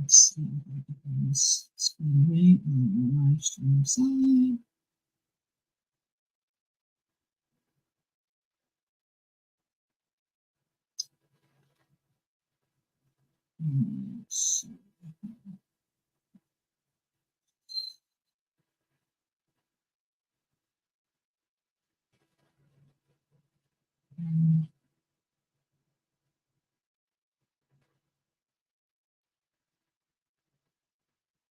Let's see if I can bring this screen away on the live stream side. Let's see.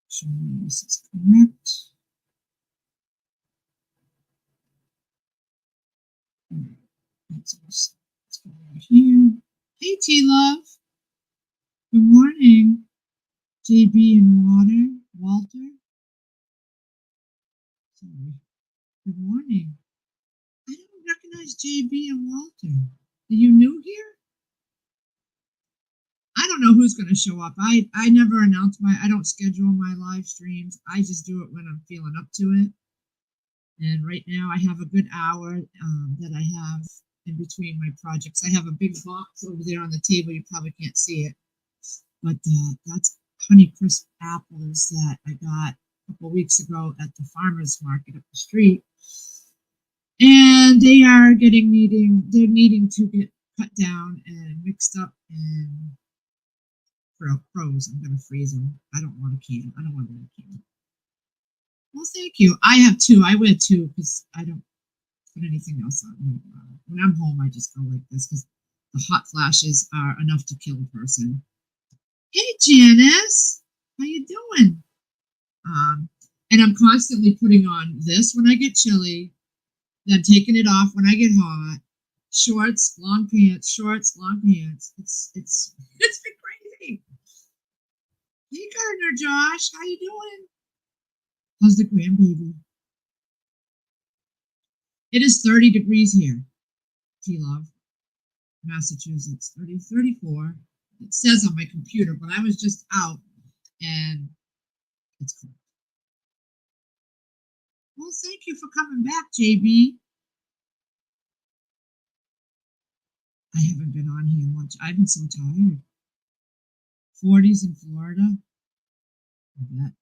Show me this is correct. Let's go over here. Hey, T Love. Good morning. JB and Walter. Sorry. Good morning. I don't recognize JB and Walter. Are you new here? I don't know who's going to show up. I never announce I don't schedule my live streams. I just do it when I'm feeling up to it. And right now I have a good hour that I have in between my projects. I have a big box over there on the table. You probably can't see it. But that's Honeycrisp apples that I got a couple weeks ago at the farmer's market up the street. And they are they're needing to get cut down and mixed up and froze. I'm going to freeze them. I don't want a can. I don't want them in a can. Well, thank you. I have two. I wear two because I don't put anything else on. When I'm home, I just go like this because the hot flashes are enough to kill a person. Hey, Janice, how you doing? And I'm constantly putting on this when I get chilly, then taking it off when I get hot. Shorts, long pants, shorts, long pants. It's been crazy. Hey, Gardner Josh, how you doing? How's the grandbaby? It is 30 degrees here, T-Love, Massachusetts, 34. It says on my computer, but I was just out, and it's cool. Well, thank you for coming back, JB. I haven't been on here much. I've been so tired. 40s in Florida. I bet.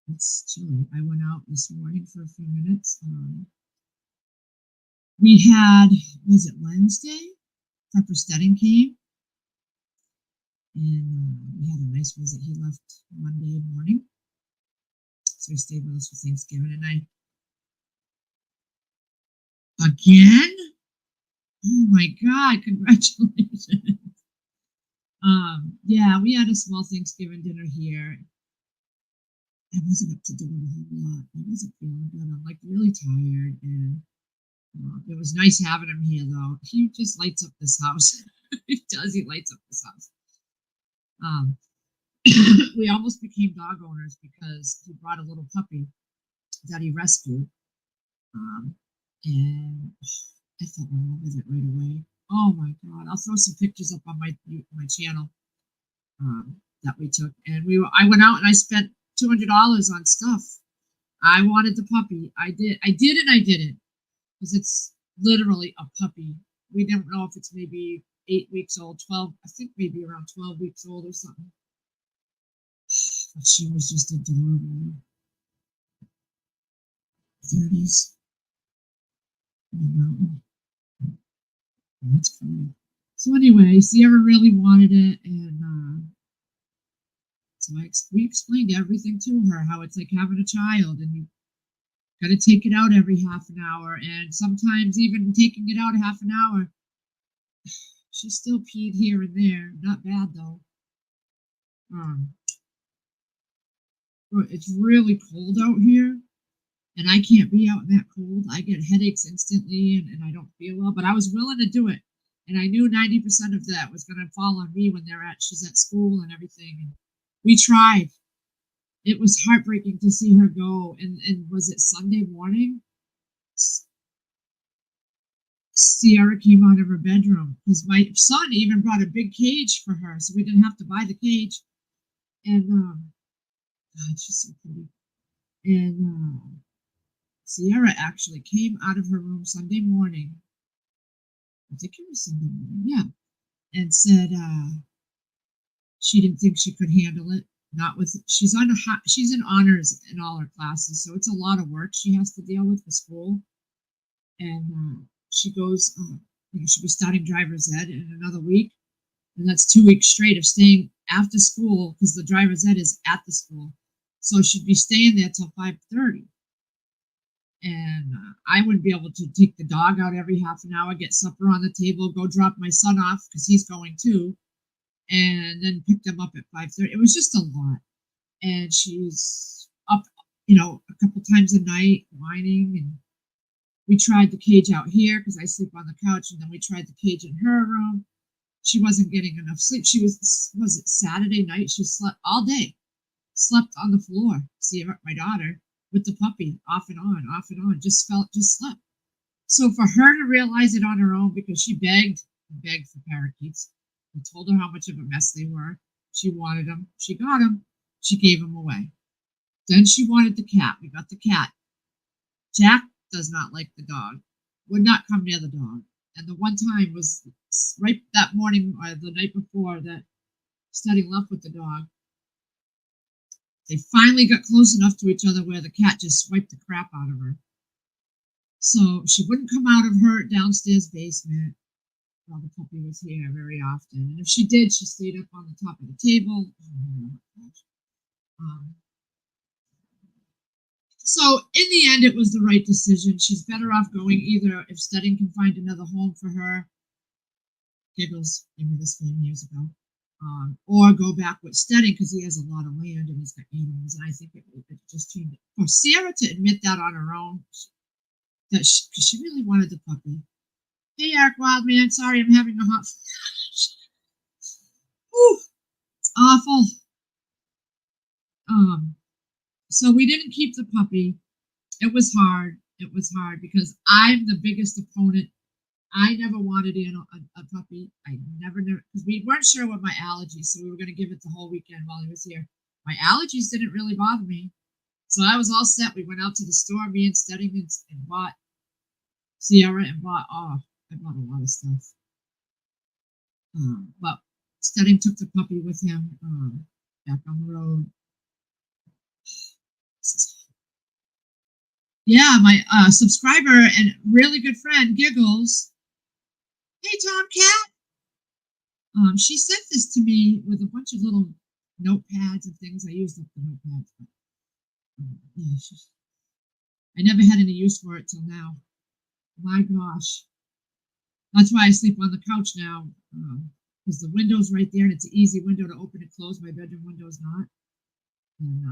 It's chilly. I went out this morning for a few minutes. We had, was it Wednesday? Pepper Stedding came. And we had a nice visit. He left Monday morning. So he stayed with us for Thanksgiving. And again? Oh my God, congratulations. Yeah, we had a small Thanksgiving dinner here. I wasn't up to doing a whole lot. I wasn't feeling good. I'm like really tired, and it was nice having him here though. He just lights up this house. He does. He lights up this house. We almost became dog owners because he brought a little puppy that he rescued, and I fell in love with it right away. Oh my God! I'll throw some pictures up on my channel that we took, and I went out and I spent $200 on stuff. I wanted the puppy. I did, and I didn't, because it's literally a puppy. We don't know if it's maybe 8 weeks old, 12. I think maybe around 12 weeks old or something. But she was just adorable. 30s. That's cool. So anyway, Sierra really wanted it, and so we explained everything to her, how it's like having a child, and you got to take it out every half an hour, and sometimes even taking it out half an hour, she still peed here and there. Not bad though. It's really cold out here, and I can't be out in that cold. I get headaches instantly, and I don't feel well. But I was willing to do it, and I knew 90% of that was going to fall on me when she's at school and everything. And we tried. It was heartbreaking to see her go. And was it Sunday morning? Sierra came out of her bedroom because my son even brought a big cage for her, so we didn't have to buy the cage. And God, she's so pretty. And Sierra actually came out of her room Sunday morning. I think it was Sunday morning, yeah, and said, She didn't think she could handle it. Not with she's in honors in all her classes, so it's a lot of work she has to deal with school. And she goes, she'll be starting driver's ed in another week, and that's 2 weeks straight of staying after school because the driver's ed is at the school, so she'd be staying there till 5:30. And I would be able to take the dog out every half an hour, get supper on the table, go drop my son off because he's going too, and then pick them up at 5:30. It was just a lot, and she's up, a couple times a night whining. And we tried the cage out here because I sleep on the couch, and then we tried the cage in her room. She wasn't getting enough sleep. She was it Saturday night? She slept all day, slept on the floor. See, my daughter with the puppy, off and on, just slept. So for her to realize it on her own, because she begged for parakeets, I told her how much of a mess they were. She wanted them. She got them. She gave them away. Then she wanted the cat. We got the cat. Jack does not like the dog, would not come near the dog. And the one time was right that morning or the night before that Steady left with the dog. They finally got close enough to each other where the cat just swiped the crap out of her. So she wouldn't come out of her downstairs basement while the puppy was here very often. And if she did, she stayed up on the top of the table. So in the end, it was the right decision. She's better off going either if Stedding can find another home for her. Giggles gave me this film years ago. Or go back with Stedding because he has a lot of land and he's got animals. And I think it just changed. For Sarah to admit that on her own, that she really wanted the puppy. Hey, Eric Wildman, sorry I'm having a hot flash. Ooh, it's awful. So we didn't keep the puppy. It was hard. It was hard because I'm the biggest opponent. I never wanted a puppy. I never, because we weren't sure what my allergies, so we were going to give it the whole weekend while he was here. My allergies didn't really bother me. So I was all set. We went out to the store, me and Stedding, and bought Sierra and bought, I bought a lot of stuff. But Stedding took the puppy with him back on the road. Yeah, my subscriber and really good friend, Giggles. Hey, Tomcat. She sent this to me with a bunch of little notepads and things. I used up the notepads. But, yeah, I never had any use for it till now. My gosh. That's why I sleep on the couch now. Because the window's right there and it's an easy window to open and close. My bedroom window's not. And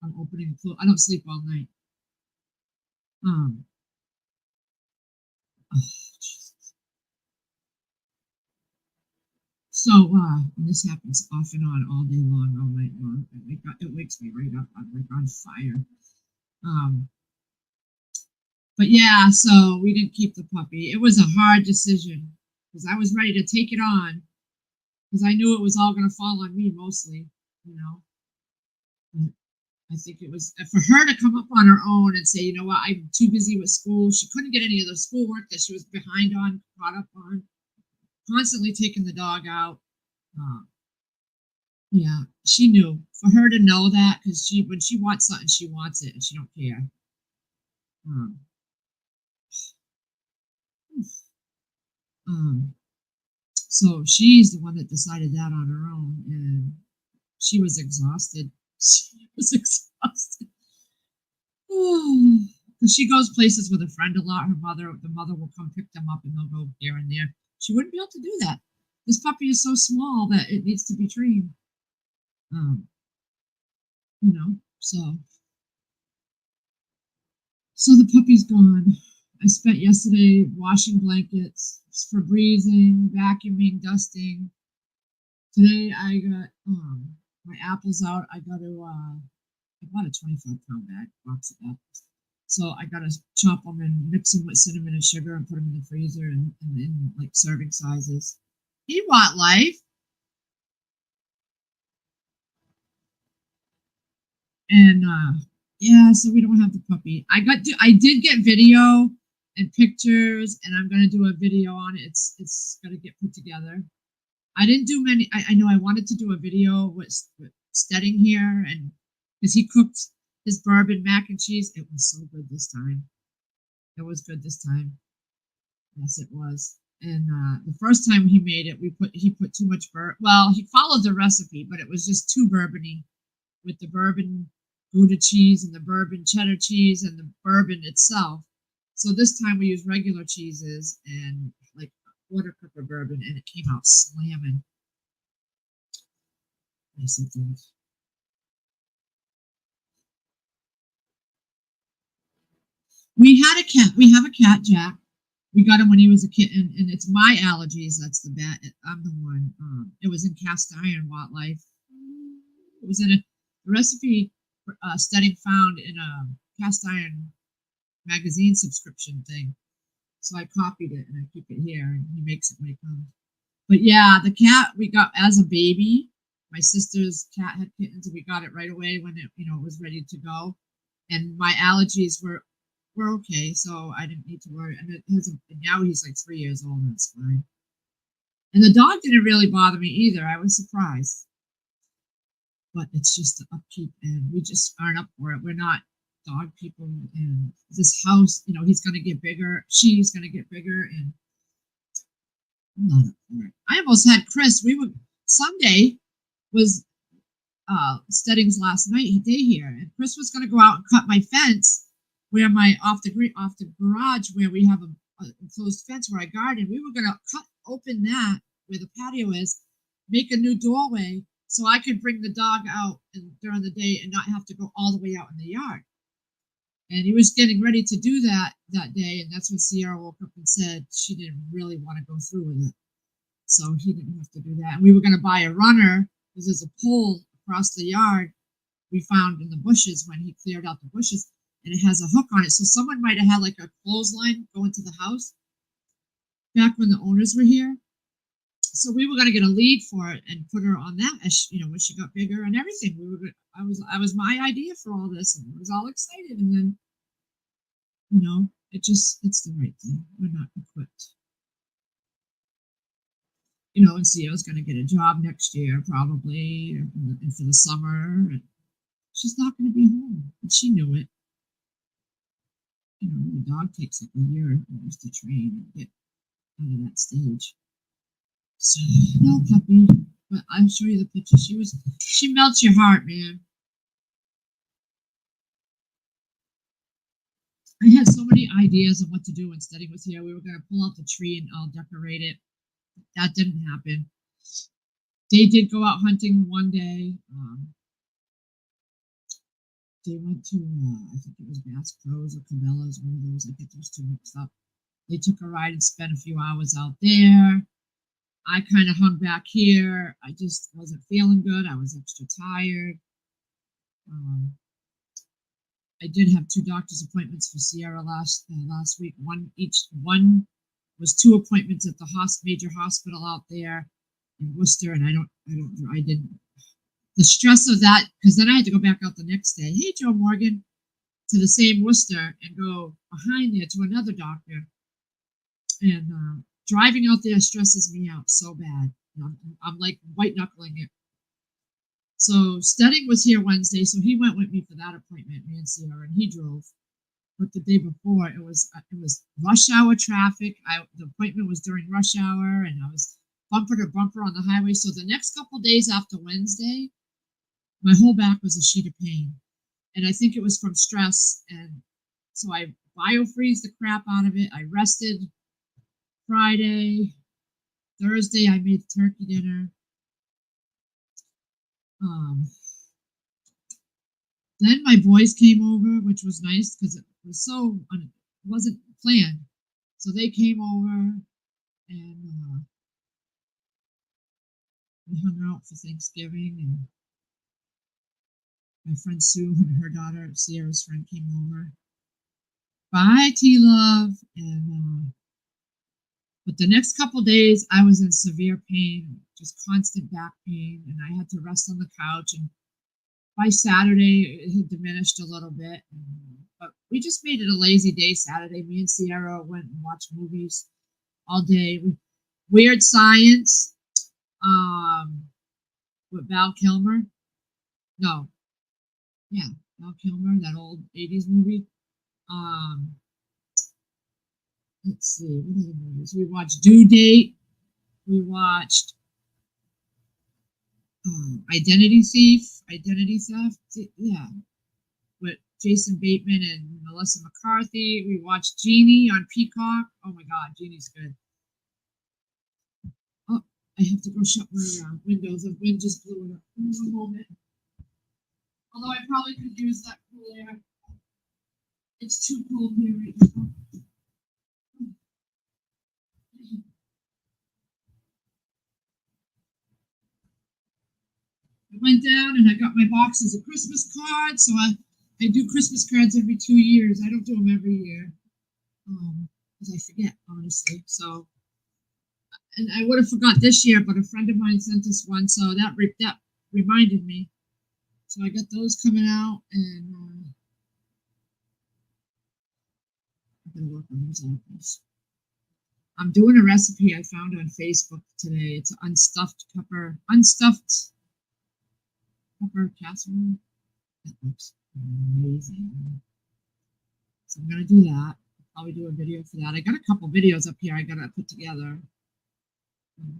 I'm opening and close. I don't sleep all night. So this happens off and on all day long, all night long. It wakes me right up. I'm like on fire. But yeah, so we didn't keep the puppy. It was a hard decision because I was ready to take it on because I knew it was all going to fall on me mostly, But I think it was for her to come up on her own and say, you know what, I'm too busy with school. She couldn't get any of the schoolwork that she was behind on, caught up on. Constantly taking the dog out. Yeah, she knew. For her to know that, because when she wants something, she wants it, and she don't care. So she's the one that decided that on her own, and she was exhausted. She was exhausted. Because she goes places with a friend a lot. The mother will come pick them up, and they'll go here and there. She wouldn't be able to do that. This puppy is so small that it needs to be trained. So the puppy's gone. I spent yesterday washing blankets, Febrezing, vacuuming, dusting. Today I got my apples out. I bought a 25-pound bag, box of apples. So I gotta chop them and mix them with cinnamon and sugar and put them in the freezer and in like serving sizes. You want life? And yeah, so we don't have the puppy. I did get video and pictures, and I'm gonna do a video on it. It's gonna get put together. I didn't do many. I know I wanted to do a video with Stedding here, and because he cooked his bourbon mac and cheese, it was so good this time. It was good this time. Yes, it was. And the first time he made it, he put too much bourbon. Well, he followed the recipe, but it was just too bourbony with the bourbon Gouda cheese and the bourbon cheddar cheese and the bourbon itself. So this time we used regular cheeses and like quarter cup of bourbon, and it came out slamming. Yes, it did. We had a cat. We have a cat, Jack. We got him when he was a kitten, and it's my allergies. That's the bad. I'm the one. It was in cast iron wildlife. It was in a recipe Stedding found in a cast iron magazine subscription thing. So I copied it and I keep it here, and he makes it when he comes. But yeah, the cat we got as a baby. My sister's cat had kittens, and we got it right away when it was ready to go. And my allergies were okay, so I didn't need to worry. And now he's like 3 years old, and it's fine. And the dog didn't really bother me either. I was surprised. But it's just the upkeep, and we just aren't up for it. We're not dog people, and this house, he's going to get bigger. She's going to get bigger, and I'm not up for it. I almost had Chris. Sunday was Stedding's last day here, and Chris was going to go out and cut my fence where off the garage where we have a enclosed fence where I garden. We were going to cut open that where the patio is, make a new doorway so I could bring the dog out during the day and not have to go all the way out in the yard. And he was getting ready to do that day, and that's when Sierra woke up and said she didn't really want to go through with it. So he didn't have to do that. And we were going to buy a runner because there's a pole across the yard we found in the bushes when he cleared out the bushes, and it has a hook on it. So someone might have had like a clothesline go into the house back when the owners were here. So we were going to get a lead for it and put her on that as when she got bigger and everything. I was my idea for all this, and I was all excited, and then it's the right thing. We're not equipped. And Sierra's going to get a job next year probably, and for the summer, and she's not going to be home, and she knew it. The dog takes like a year almost to train and get out of that stage. So, no puppy, but I'll show you the picture. She melts your heart, man. I had so many ideas of what to do when Stedding was here. We were going to pull out the tree and I'll decorate it. That didn't happen. They did go out hunting one day. They went to, I think it was Bass Pros or Cabela's, one of those. I get those two mixed up. They took a ride and spent a few hours out there. I kind of hung back here. I just wasn't feeling good. I was extra tired. I did have 2 doctor's appointments for Sierra last week. One was 2 appointments at the major hospital out there in Worcester, and I didn't. The stress of that, because then I had to go back out the next day. Hey, Joe Morgan, to the same Worcester and go behind there to another doctor. And driving out there stresses me out so bad. I'm like white knuckling it. So Stedding was here Wednesday, so he went with me for that appointment, me and Sierra, and he drove. But the day before, it was rush hour traffic. The appointment was during rush hour, and I was bumper to bumper on the highway. So the next couple days after Wednesday, my whole back was a sheet of pain, and I think it was from stress. And so I biofreeze the crap out of it. I rested Friday. Thursday, I made turkey dinner. Then my boys came over, which was nice because it wasn't planned. So they came over, and we hung out for Thanksgiving, and my friend Sue and her daughter, Sierra's friend, came over. Bye, T-Love. And but the next couple days, I was in severe pain, just constant back pain, and I had to rest on the couch. And by Saturday, it had diminished a little bit. But we just made it a lazy day Saturday. Me and Sierra went and watched movies all day. Weird Science. With Val Kilmer. No, yeah, Val Kilmer, that old '80s movie. Um, let's see, what other movies? We watched Due Date. We watched Identity Theft. Yeah, with Jason Bateman and Melissa McCarthy. We watched Genie on Peacock. Oh my God, Genie's good. Oh, I have to go shut my windows. The wind just blew it up. One moment. Although I probably could use that cool air. It's too cold here right now. I went down and I got my boxes of Christmas cards. So I do Christmas cards every 2 years. I don't do them every year because I forget, honestly. So, and I would have forgot this year, but a friend of mine sent us one, so that reminded me. So I got those coming out, and I'm gonna work on those apples. I'm doing a recipe I found on Facebook today. It's unstuffed pepper casserole. That looks amazing. So I'm gonna do that. I'll probably do a video for that. I got a couple videos up here I gotta put together.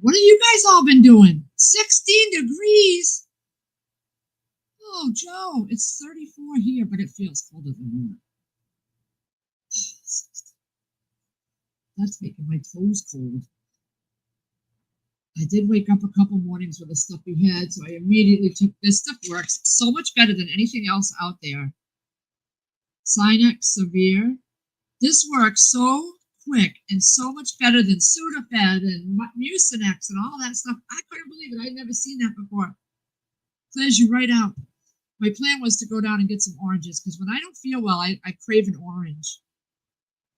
What have you guys all been doing? 16 degrees. Oh, Joe, it's 34 here, but it feels colder than that. That's making my toes cold. I did wake up a couple mornings with a stuffy head, so I immediately took this. Stuff works so much better than anything else out there. Sinex Severe. This works so quick and so much better than Sudafed and Mucinex and all that stuff. I couldn't believe it. I'd never seen that before. Clears you right out. My plan was to go down and get some oranges because when I don't feel well, I crave an orange.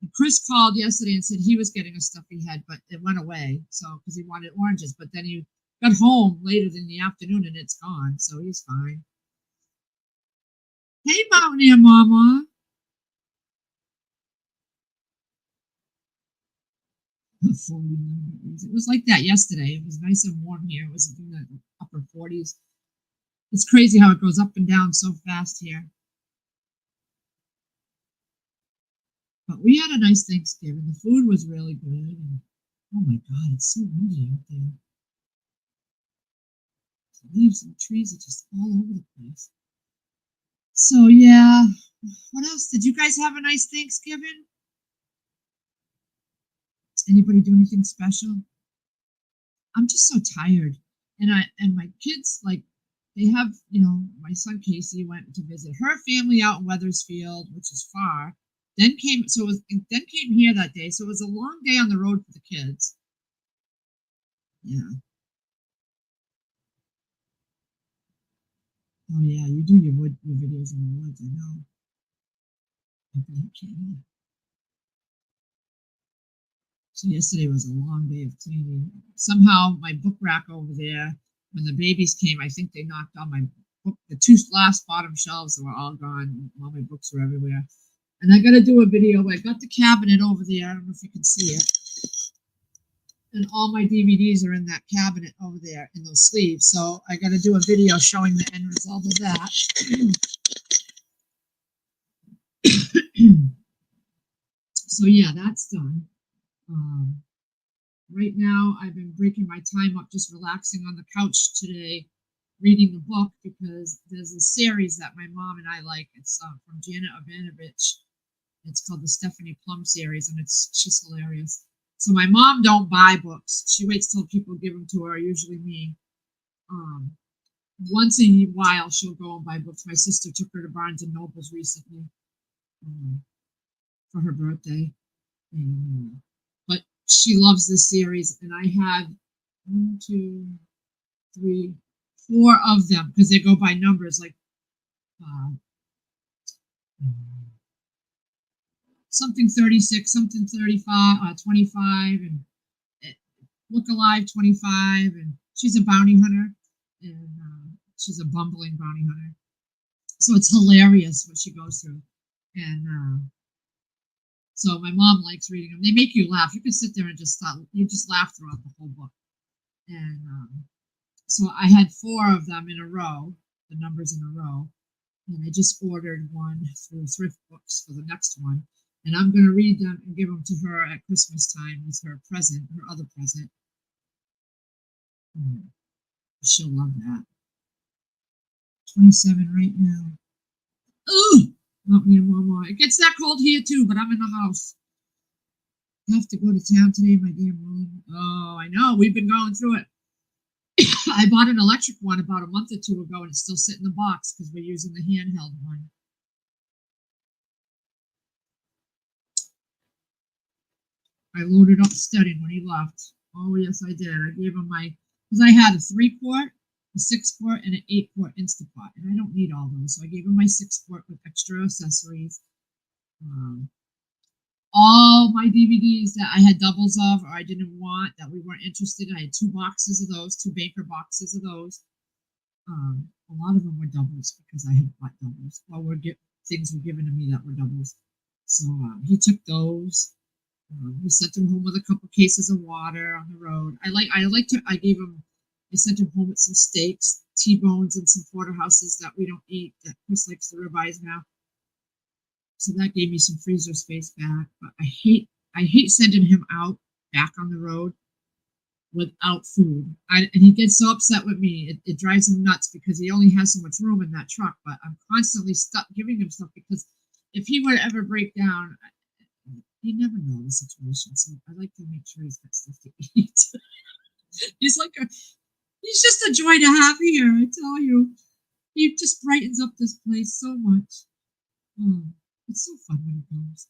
And Chris called yesterday and said he was getting a stuffy head, but it went away. So because he wanted oranges, but then he got home later in the afternoon and it's gone, so he's fine. Hey, Mountaineer Mama. 49 degrees. It was like that yesterday. It was nice and warm here. It was in the upper 40s. It's crazy how it goes up and down so fast here. But we had a nice Thanksgiving. The food was really good. And, oh my God, it's so windy out there. The leaves and trees are just all over the place. So yeah, what else? Did you guys have a nice Thanksgiving? Anybody do anything special? I'm just so tired. And my kids, like, they have, my son Casey went to visit her family out in Wethersfield, which is far. Then came here that day. So it was a long day on the road for the kids. Yeah. Oh yeah, you do your videos in the woods, I know. Okay. So yesterday was a long day of cleaning. Somehow my book rack over there, when the babies came, I think they knocked all my book. The two last bottom shelves were all gone. All my books were everywhere. And I got to do a video. I got the cabinet over there. I don't know if you can see it. And all my DVDs are in that cabinet over there in those sleeves. So I got to do a video showing the end result of that. So yeah, that's done. Right now, I've been breaking my time up just relaxing on the couch today, reading a book because there's a series that my mom and I like. It's from Janet Abanovich. It's called the Stephanie Plum series, and she's hilarious. So my mom don't buy books. She waits till people give them to her, usually me. Once in a while, she'll go and buy books. My sister took her to Barnes and Nobles recently for her birthday. But she loves this series, and I had 1, 2, 3, 4 of them because they go by numbers, like something 36, something 35, 25, and Look Alive 25, and she's a bounty hunter, and she's a bumbling bounty hunter. So it's hilarious what she goes through, and so my mom likes reading them. They make you laugh. You can sit there and just laugh throughout the whole book. And So I had four of them in a row, the numbers in a row, and I just ordered one through Thrift Books for the next one. And I'm going to read them and give them to her at Christmas time as her present, her other present. She'll love that. 27 right now. Ooh, not me and Mama. It gets that cold here too, but I'm in the house. I have to go to town today, my dear mom. Oh, I know. We've been going through it. I bought an electric one about a month or two ago, and it's still sitting in the box because we're using the handheld one. I loaded up steady when he left. Oh, yes, I did. I gave him because I had a 3-quart, a 6-quart, and an 8-quart Instapot, and I don't need all those, so I gave him my 6-quart with extra accessories. All my DVDs that I had doubles of or I didn't want that we weren't interested in. I had 2 boxes of those, 2 Baker boxes of those. A lot of them were doubles because I had bought doubles. Things were given to me that were doubles. So he took those. We sent him home with a couple cases of water on the road. I sent him home with some steaks, T-bones, and some porterhouses that we don't eat that Chris likes the ribeyes now. So that gave me some freezer space back. But I hate sending him out back on the road without food. And he gets so upset with me. It drives him nuts because he only has so much room in that truck. But I'm constantly stuck giving him stuff because if he were to ever break down, you never know the situation. So I like to make sure he's got stuff to eat. he's just a joy to have here, I tell you. He just brightens up this place so much. It's so fun when he comes.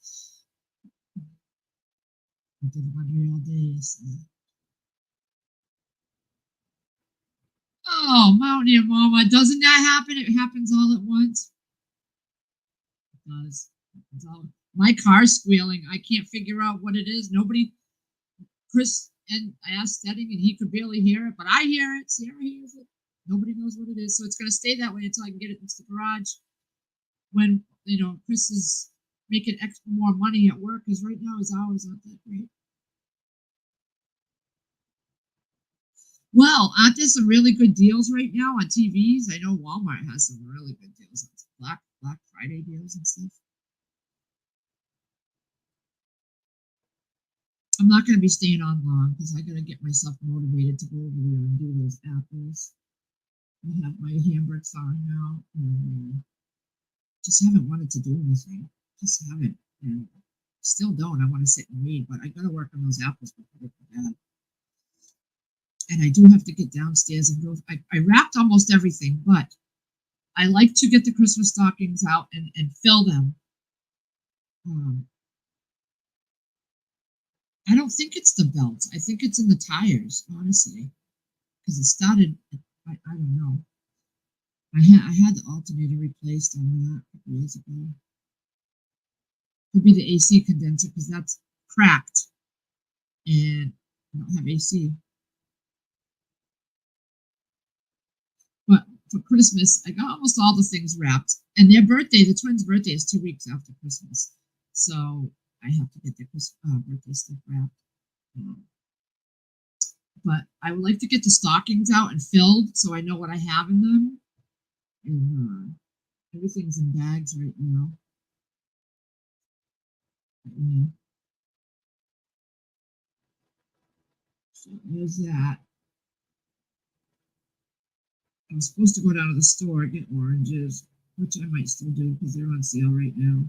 I did laundry all day. So. Oh, Mountain and Mama, doesn't that happen? It happens all at once. It does. My car's squealing. I can't figure out what it is. Chris, and I asked Stedding, and he could barely hear it, but I hear it. Sierra hears it. Nobody knows what it is, so it's going to stay that way until I can get it into the garage. When Chris is making extra more money at work, because right now his hours aren't that great. Well, aren't there some really good deals right now on TVs? I know Walmart has some really good deals on Black Friday deals and stuff. I'm not going to be staying on long because I got to get myself motivated to go over there and do those apples. I have my handbrake on now, and just haven't wanted to do anything. Just haven't, and still don't. I want to sit and read, but I got to work on those apples before they go bad. And I do have to get downstairs and go. I wrapped almost everything, but I like to get the Christmas stockings out and fill them. I don't think it's the belts. I think it's in the tires, honestly, because it started. I don't know. I had the alternator replaced on that a couple years ago. Could be the AC condenser because that's cracked, and I don't have AC. But for Christmas, I got almost all the things wrapped. And their birthday, the twins' birthday, is 2 weeks after Christmas, so I have to get their birthday stuff wrapped. But I would like to get the stockings out and filled so I know what I have in them. And everything's in bags right now. Yeah. So there's that. I was supposed to go down to the store and get oranges, which I might still do because they're on sale right now.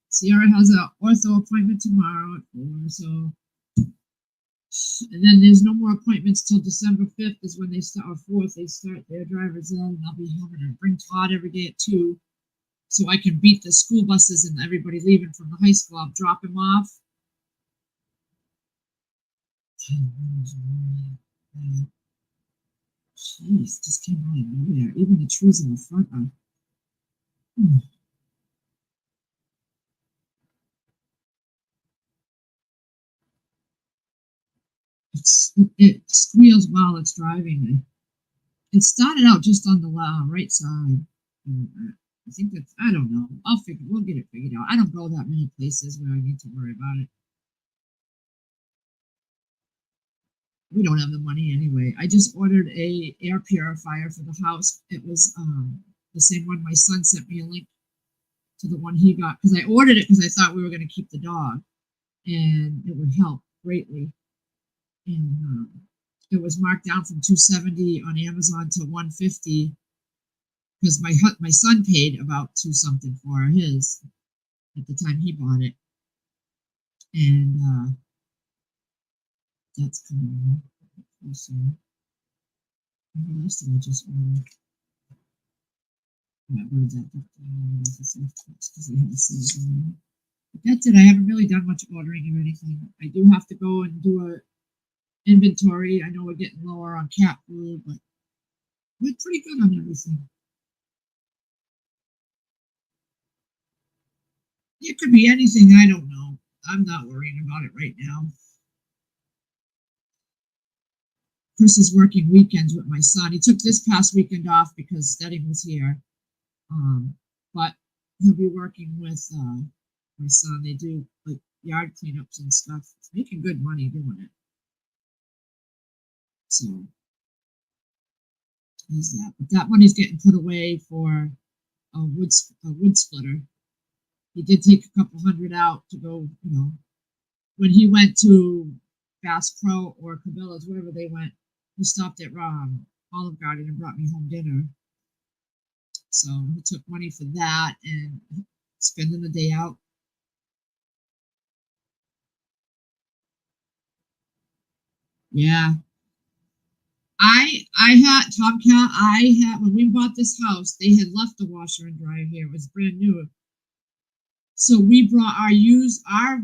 Sierra has an ortho appointment tomorrow at 4, so. And then there's no more appointments till December 5th is when they start, or 4th, they start their driver's ed, and I'll be having to bring Todd every day at 2 so I can beat the school buses and everybody leaving from the high school. I'll drop him off. Jeez, just came out of nowhere. Even the trees in the front are. It squeals while it's driving. It started out just on the right side. I think that's, I don't know. We'll get it figured out. I don't go that many places where I need to worry about it. We don't have the money anyway. I just ordered a air purifier for the house. It was the same one my son sent me a link to, the one he got, because I ordered it because I thought we were going to keep the dog and it would help greatly. And it was marked down from 270 on Amazon to 150 because my son paid about two something for his at the time he bought it, and that's coming up soon. What else did I just order? What was that? Because they have the sales on. But that's it. I haven't really done much ordering or anything. I do have to go and do a inventory. I know we're getting lower on cat food, but we're pretty good on everything. It could be anything. I don't know. I'm not worrying about it right now. Chris is working weekends with my son. He took this past weekend off because Stedding was here. But he'll be working with my son. They do like yard cleanups and stuff. It's making good money doing it. So there's that. But that money's getting put away for a wood splitter. He did take a couple hundred out to go, when he went to Bass Pro or Cabela's, wherever they went, he stopped at Olive Garden and brought me home dinner. So he took money for that and spending the day out. Yeah. I had Tomcat. When we bought this house, they had left the washer and dryer here. It was brand new. So we brought our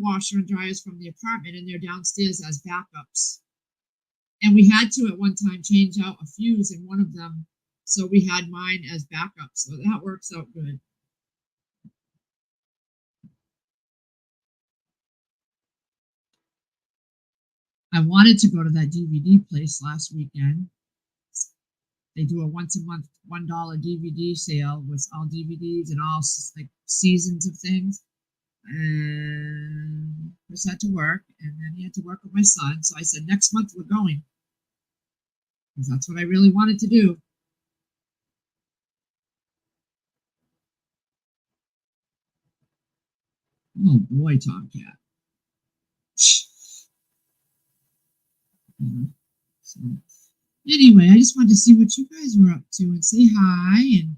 washer and dryers from the apartment, and they're downstairs as backups. And we had to at one time change out a fuse in one of them, so we had mine as backup. So that works out good. I wanted to go to that DVD place last weekend. They do a once a month $1 DVD sale with all DVDs and all like seasons of things. And Chris had to work, and then he had to work with my son. So I said, next month we're going, because that's what I really wanted to do. Oh boy, Tomcat. So anyway, I just wanted to see what you guys were up to and say hi. And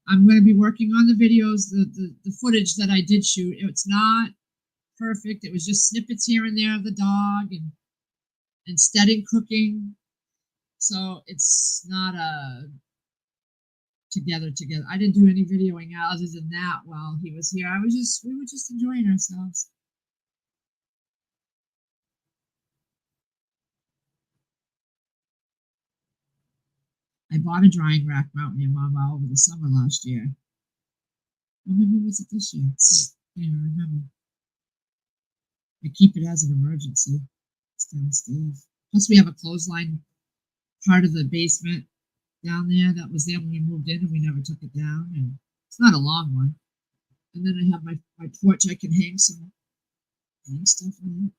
I'm going to be working on the videos, the footage that I did shoot. It's not perfect. It was just snippets here and there of the dog and Stedding cooking. So it's not a together. I didn't do any videoing other than that while he was here. We were just enjoying ourselves. I bought a drying rack mountain in Mama over the summer last year. Or maybe was it this year? I can't remember. I keep it as an emergency. It's downstairs. Plus, we have a clothesline part of the basement down there that was there when we moved in, and we never took it down. And it's not a long one. And then I have my porch. I can hang stuff on it.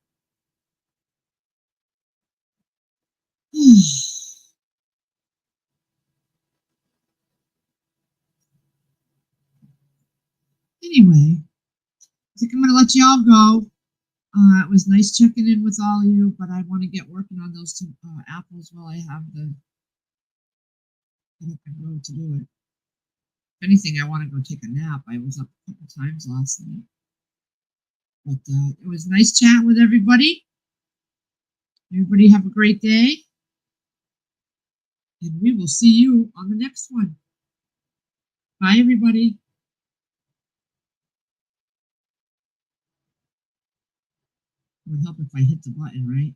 Anyway, I think I'm going to let y'all go. It was nice checking in with all of you, but I want to get working on those two apples while I have the get up and go to do it. If anything, I want to go take a nap. I was up a couple times last night. But it was nice chatting with everybody. Everybody have a great day. And we will see you on the next one. Bye, everybody. It would help if I hit the button, right?